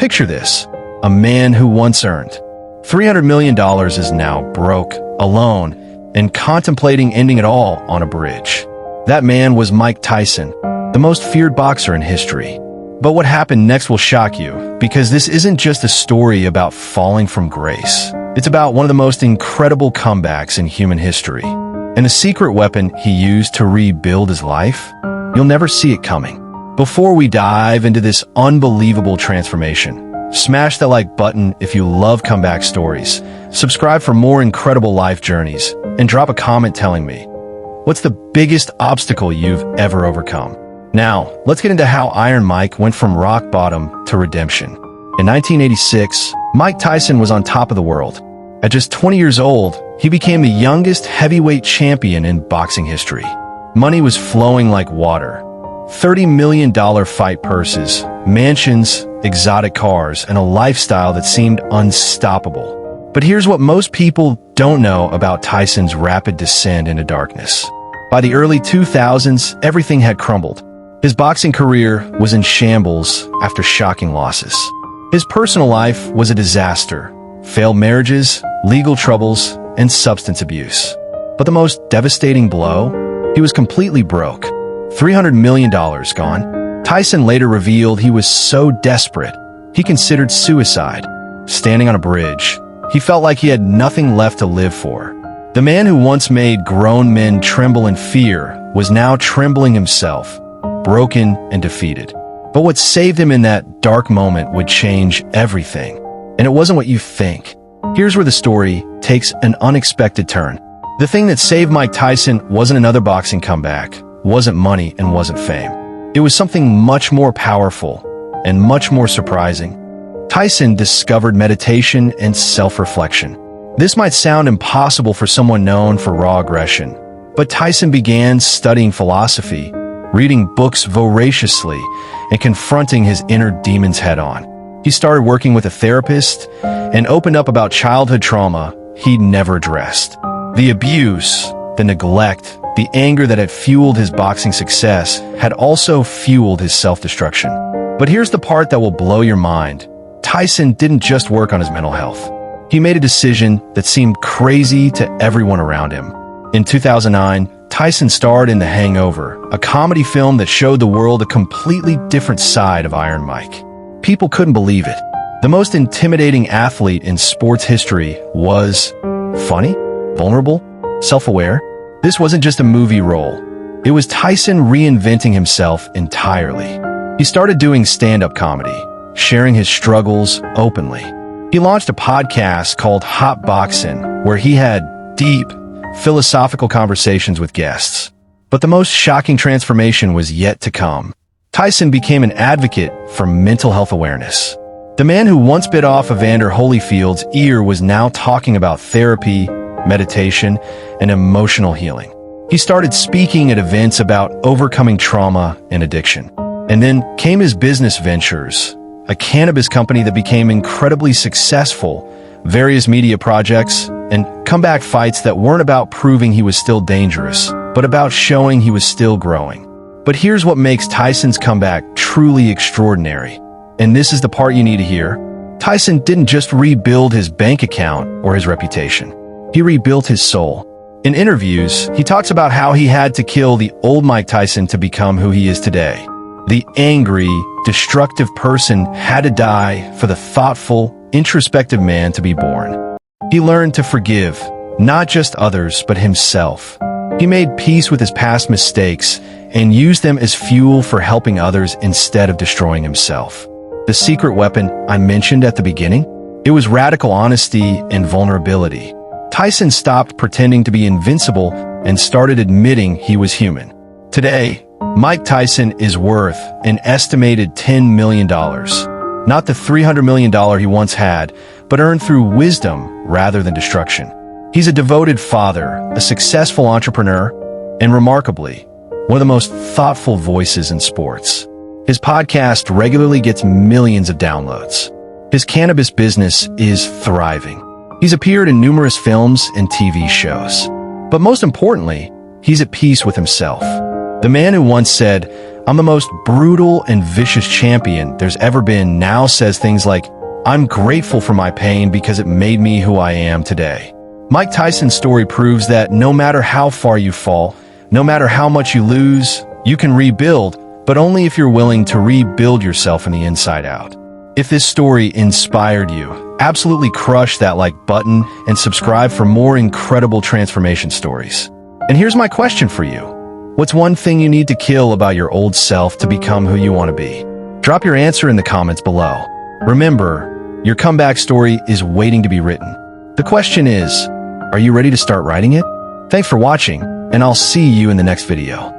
Picture this. A man who once earned $300 million is now broke, alone, and contemplating ending it all on a bridge. That man was Mike Tyson, the most feared boxer in history. But what happened next will shock you, because this isn't just a story about falling from grace. It's about one of the most incredible comebacks in human history. And the secret weapon he used to rebuild his life? You'll never see it coming. Before we dive into this unbelievable transformation, smash that like button if you love comeback stories, subscribe for more incredible life journeys, and drop a comment telling me, what's the biggest obstacle you've ever overcome? Now, let's get into how Iron Mike went from rock bottom to redemption. In 1986, Mike Tyson was on top of the world. At just 20 years old, he became the youngest heavyweight champion in boxing history. Money was flowing like water. $30 million fight purses, mansions, exotic cars, and a lifestyle that seemed unstoppable. But here's what most people don't know about Tyson's rapid descent into darkness. By the early 2000s, everything had crumbled. His boxing career was in shambles after shocking losses. His personal life was a disaster. Failed marriages, legal troubles, and substance abuse. But the most devastating blow? He was completely broke. $300 million gone. Tyson later revealed he was so desperate, he considered suicide. Standing on a bridge, he felt like he had nothing left to live for. The man who once made grown men tremble in fear was now trembling himself, broken and defeated. But what saved him in that dark moment would change everything. And it wasn't what you think. Here's where the story takes an unexpected turn. The thing that saved Mike Tyson wasn't another boxing comeback, wasn't money, and wasn't fame. It was something much more powerful and much more surprising. Tyson discovered meditation and self-reflection. This might sound impossible for someone known for raw aggression, but Tyson began studying philosophy, reading books voraciously, and confronting his inner demons head-on. He started working with a therapist and opened up about childhood trauma he'd never addressed. The abuse, the neglect, the anger that had fueled his boxing success had also fueled his self-destruction. But here's the part that will blow your mind. Tyson didn't just work on his mental health. He made a decision that seemed crazy to everyone around him. In 2009, Tyson starred in The Hangover, a comedy film that showed the world a completely different side of Iron Mike. People couldn't believe it. The most intimidating athlete in sports history was funny, vulnerable, self-aware. This wasn't just a movie role. It was Tyson reinventing himself entirely. He started doing stand-up comedy, sharing his struggles openly. He launched a podcast called Hot Boxin', where he had deep, philosophical conversations with guests. But the most shocking transformation was yet to come. Tyson became an advocate for mental health awareness. The man who once bit off Evander Holyfield's ear was now talking about therapy, meditation, and emotional healing. He started speaking at events about overcoming trauma and addiction. And then came his business ventures, a cannabis company that became incredibly successful, various media projects, and comeback fights that weren't about proving he was still dangerous, but about showing he was still growing. But here's what makes Tyson's comeback truly extraordinary. And this is the part you need to hear. Tyson didn't just rebuild his bank account or his reputation. He rebuilt his soul. In interviews, he talks about how he had to kill the old Mike Tyson to become who he is today. The angry, destructive person had to die for the thoughtful, introspective man to be born. He learned to forgive, not just others, but himself. He made peace with his past mistakes and used them as fuel for helping others instead of destroying himself. The secret weapon I mentioned at the beginning? It was radical honesty and vulnerability. Tyson stopped pretending to be invincible and started admitting he was human. Today, Mike Tyson is worth an estimated $10 million. Not the $300 million he once had, but earned through wisdom rather than destruction. He's a devoted father, a successful entrepreneur, and remarkably, one of the most thoughtful voices in sports. His podcast regularly gets millions of downloads. His cannabis business is thriving. He's appeared in numerous films and TV shows. But most importantly, he's at peace with himself. The man who once said, I'm the most brutal and vicious champion there's ever been now says things like, I'm grateful for my pain because it made me who I am today. Mike Tyson's story proves that no matter how far you fall, no matter how much you lose, you can rebuild, but only if you're willing to rebuild yourself from the inside out. If this story inspired you, absolutely crush that like button and subscribe for more incredible transformation stories. And here's my question for you. What's one thing you need to kill about your old self to become who you want to be? Drop your answer in the comments below. Remember, your comeback story is waiting to be written. The question is, are you ready to start writing it? Thanks for watching, and I'll see you in the next video.